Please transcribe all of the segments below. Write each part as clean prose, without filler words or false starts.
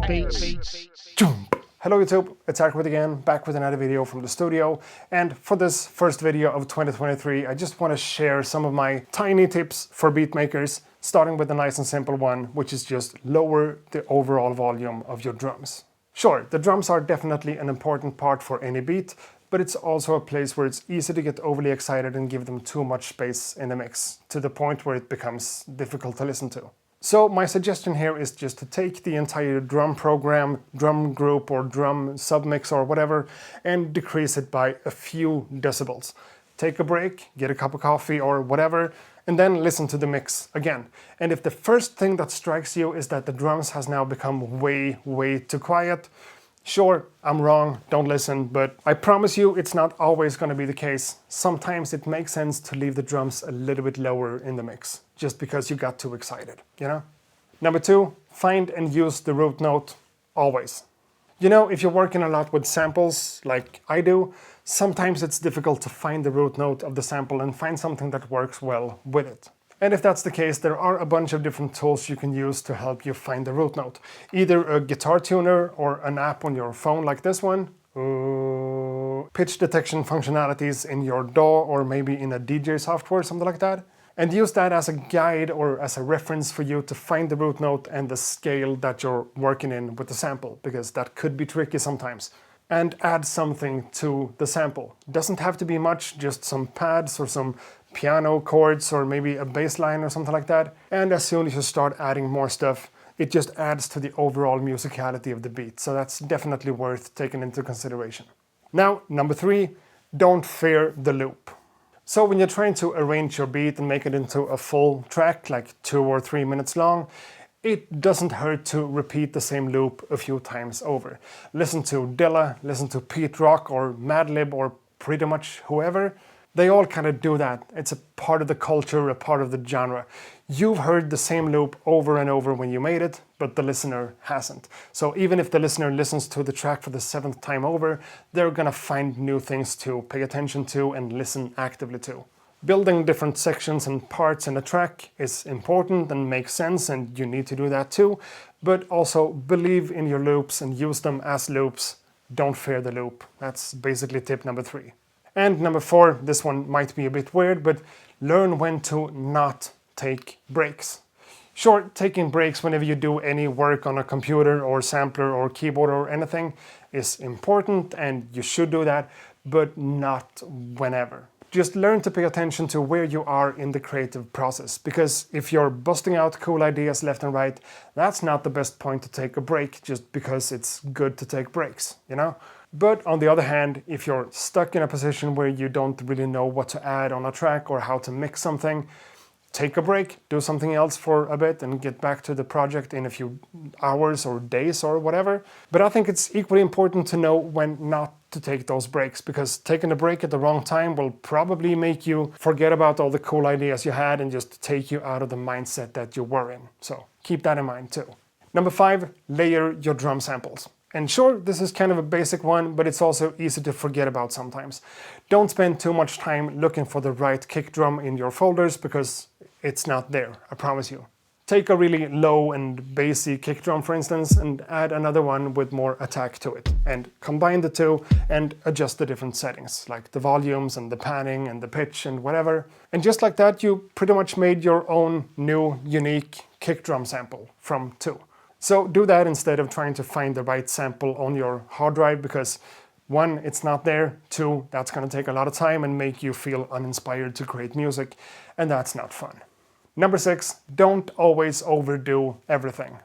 beats. Hello YouTube, it's Acoustic again, back with another video from the studio. And for this first video of 2023, I just want to share some of my tiny tips for beat makers, starting with a nice and simple one, which is just lower the overall volume of your drums. Sure, the drums are definitely an important part for any beat, but it's also a place where it's easy to get overly excited and give them too much space in the mix, to the point where it becomes difficult to listen to. So my suggestion here is just to take the entire drum program, drum group or drum submix or whatever and decrease it by a few decibels. Take a break, get a cup of coffee or whatever, and then listen to the mix again. And if the first thing that strikes you is that the drums has now become way too quiet, sure, I'm wrong, don't listen, but I promise you it's not always going to be the case. Sometimes it makes sense to leave the drums a little bit lower in the mix, just because you got too excited, you know? Number 2, find and use the root note, always. You know, if you're working a lot with samples, like I do, sometimes it's difficult to find the root note of the sample and find something that works well with it. And if that's the case, there are a bunch of different tools you can use to help you find the root note. Either a guitar tuner or an app on your phone like this one. Pitch detection functionalities in your DAW or maybe in a DJ software, something like that. And use that as a guide or as a reference for you to find the root note and the scale that you're working in with the sample, because that could be tricky sometimes. And add something to the sample. Doesn't have to be much, just some pads or some piano chords or maybe a bass line or something like that. And as soon as you start adding more stuff, it just adds to the overall musicality of the beat. So that's definitely worth taking into consideration. Now, number 3, don't fear the loop. So when you're trying to arrange your beat and make it into a full track, like 2 or 3 minutes long, it doesn't hurt to repeat the same loop a few times over. Listen to Dilla, listen to Pete Rock or Madlib or pretty much whoever. They all kind of do that. It's a part of the culture, a part of the genre. You've heard the same loop over and over when you made it, but the listener hasn't. So even if the listener listens to the track for the 7th time over, they're gonna find new things to pay attention to and listen actively to. Building different sections and parts in a track is important and makes sense, and you need to do that too, but also believe in your loops and use them as loops. Don't fear the loop. That's basically tip number 3. And number 4, this one might be a bit weird, but learn when to not take breaks. Sure, taking breaks whenever you do any work on a computer or sampler or keyboard or anything is important, and you should do that, but not whenever. Just learn to pay attention to where you are in the creative process, because if you're busting out cool ideas left and right, that's not the best point to take a break just because it's good to take breaks, you know? But on the other hand, if you're stuck in a position where you don't really know what to add on a track or how to mix something, take a break, do something else for a bit and get back to the project in a few hours or days or whatever. But I think it's equally important to know when not to take those breaks, because taking a break at the wrong time will probably make you forget about all the cool ideas you had and just take you out of the mindset that you were in. So keep that in mind too. Number 5, layer your drum samples. And sure, this is kind of a basic one, but it's also easy to forget about sometimes. Don't spend too much time looking for the right kick drum in your folders, because it's not there, I promise you. Take a really low and bassy kick drum, for instance, and add another one with more attack to it. And combine the two and adjust the different settings, like the volumes and the panning and the pitch and whatever. And just like that, you pretty much made your own new, unique kick drum sample from 2. So do that instead of trying to find the right sample on your hard drive, because 1, it's not there, 2, that's going to take a lot of time and make you feel uninspired to create music, and that's not fun. Number 6, don't always overdo everything.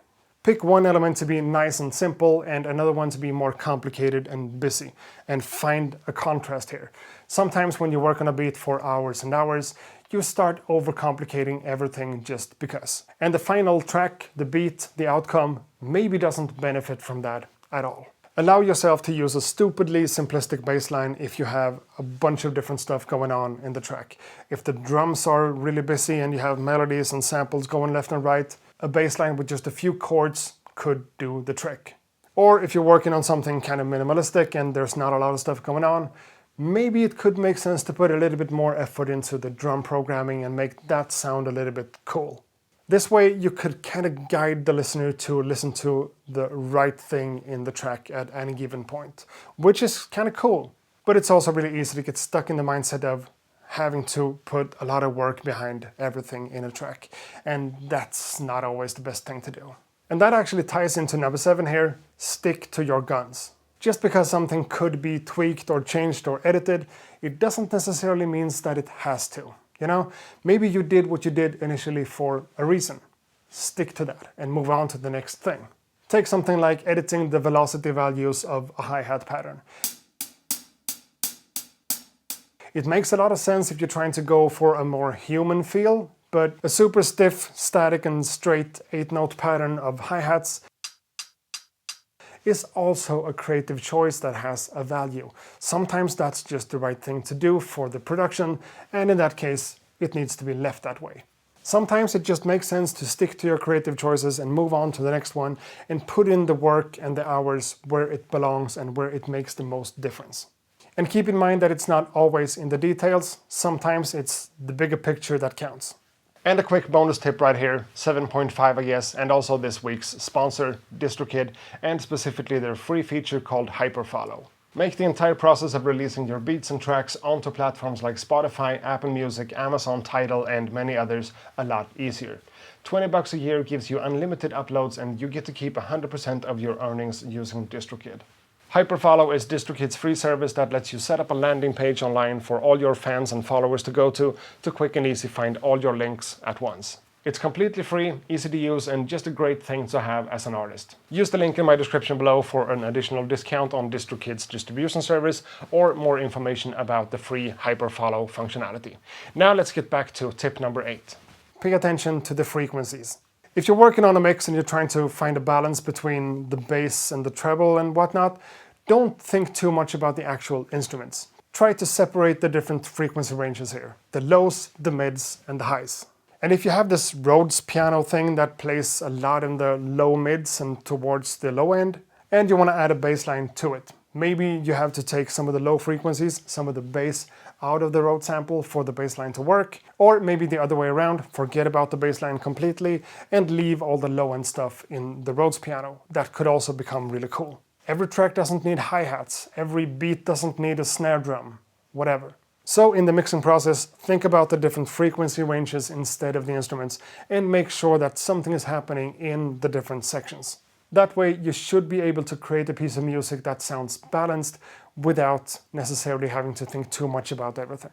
Pick one element to be nice and simple and another one to be more complicated and busy, and find a contrast here. Sometimes when you work on a beat for hours and hours, you start overcomplicating everything just because. And the final track, the beat, the outcome, maybe doesn't benefit from that at all. Allow yourself to use a stupidly simplistic bass line if you have a bunch of different stuff going on in the track. If the drums are really busy and you have melodies and samples going left and right, a bass line with just a few chords could do the trick. Or if you're working on something kind of minimalistic and there's not a lot of stuff going on, maybe it could make sense to put a little bit more effort into the drum programming and make that sound a little bit cool. This way you could kind of guide the listener to listen to the right thing in the track at any given point, which is kind of cool. But it's also really easy to get stuck in the mindset of having to put a lot of work behind everything in a track, and that's not always the best thing to do. And that actually ties into number 7 here: stick to your guns. Just because something could be tweaked or changed or edited, it doesn't necessarily mean that it has to. You know, maybe you did what you did initially for a reason. Stick to that and move on to the next thing. Take something like editing the velocity values of a hi-hat pattern. It makes a lot of sense if you're trying to go for a more human feel, but a super stiff, static and straight 8-note pattern of hi-hats is also a creative choice that has a value. Sometimes that's just the right thing to do for the production, and in that case, it needs to be left that way. Sometimes it just makes sense to stick to your creative choices and move on to the next one and put in the work and the hours where it belongs and where it makes the most difference. And keep in mind that it's not always in the details, sometimes it's the bigger picture that counts. And a quick bonus tip right here, 7.5 I guess, and also this week's sponsor, Distrokid, and specifically their free feature called Hyperfollow. Make the entire process of releasing your beats and tracks onto platforms like Spotify, Apple Music, Amazon, Tidal, and many others a lot easier. $20 a year gives you unlimited uploads, and you get to keep 100% of your earnings using Distrokid. Hyperfollow is Distrokid's free service that lets you set up a landing page online for all your fans and followers to go to quick and easy find all your links at once. It's completely free, easy to use, and just a great thing to have as an artist. Use the link in my description below for an additional discount on Distrokid's distribution service or more information about the free Hyperfollow functionality. Now let's get back to tip number 8. Pay attention to the frequencies. If you're working on a mix and you're trying to find a balance between the bass and the treble and whatnot, don't think too much about the actual instruments. Try to separate the different frequency ranges here: the lows, the mids, and the highs. And if you have this Rhodes piano thing that plays a lot in the low mids and towards the low end, and you want to add a bass line to it, maybe you have to take some of the low frequencies, some of the bass out of the Rhodes sample for the bass line to work, or maybe the other way around, forget about the bass line completely and leave all the low end stuff in the Rhodes piano. That could also become really cool. Every track doesn't need hi-hats, every beat doesn't need a snare drum, whatever. So in the mixing process, think about the different frequency ranges instead of the instruments and make sure that something is happening in the different sections. That way you should be able to create a piece of music that sounds balanced without necessarily having to think too much about everything.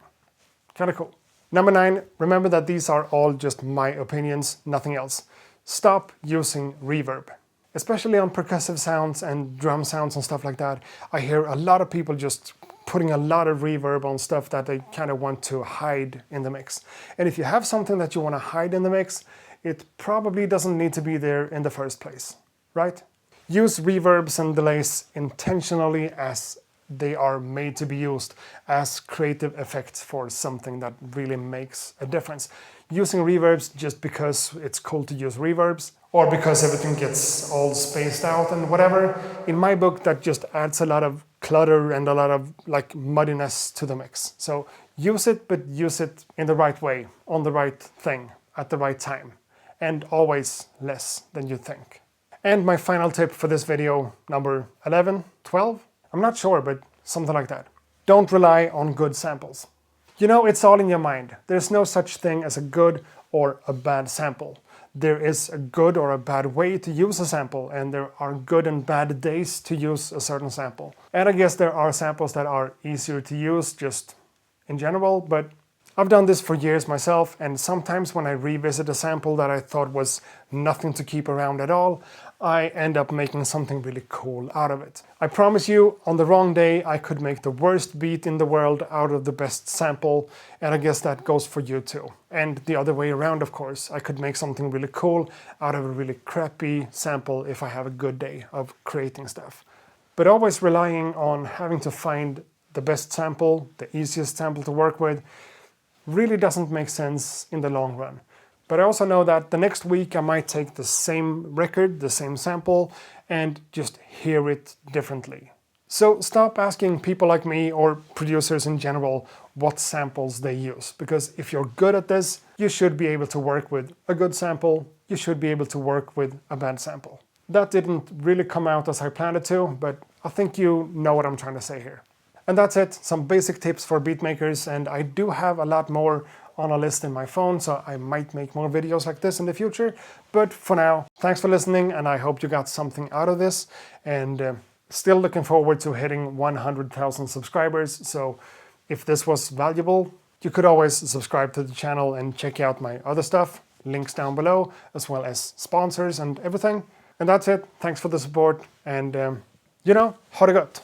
Kind of cool. Number 9, remember that these are all just my opinions, nothing else. Stop using reverb. Especially on percussive sounds and drum sounds and stuff like that, I hear a lot of people just putting a lot of reverb on stuff that they kind of want to hide in the mix. And if you have something that you want to hide in the mix, it probably doesn't need to be there in the first place, right? Use reverbs and delays intentionally as they are made to be used as creative effects for something that really makes a difference. Using reverbs just because it's cool to use reverbs or because everything gets all spaced out and whatever, in my book that just adds a lot of clutter and a lot of like muddiness to the mix. So use it, but use it in the right way, on the right thing, at the right time, and always less than you think. And my final tip for this video, number 11, 12? I'm not sure, but something like that. Don't rely on good samples. You know, it's all in your mind. There's no such thing as a good or a bad sample. There is a good or a bad way to use a sample, and there are good and bad days to use a certain sample. And I guess there are samples that are easier to use just in general, but I've done this for years myself, and sometimes when I revisit a sample that I thought was nothing to keep around at all, I end up making something really cool out of it. I promise you, on the wrong day, I could make the worst beat in the world out of the best sample, and I guess that goes for you too. And the other way around, of course. I could make something really cool out of a really crappy sample if I have a good day of creating stuff. But always relying on having to find the best sample, the easiest sample to work with, really doesn't make sense in the long run. But I also know that the next week I might take the same record, the same sample, and just hear it differently. So stop asking people like me or producers in general what samples they use, because if you're good at this, you should be able to work with a good sample, you should be able to work with a bad sample. That didn't really come out as I planned it to, but I think you know what I'm trying to say here. And that's it, some basic tips for beatmakers, and I do have a lot more on a list in my phone, so I might make more videos like this in the future. But for now, thanks for listening, and I hope you got something out of this, and still looking forward to hitting 100,000 subscribers. So if this was valuable, you could always subscribe to the channel and check out my other stuff, links down below, as well as sponsors and everything. And that's it, thanks for the support, and ha det gott!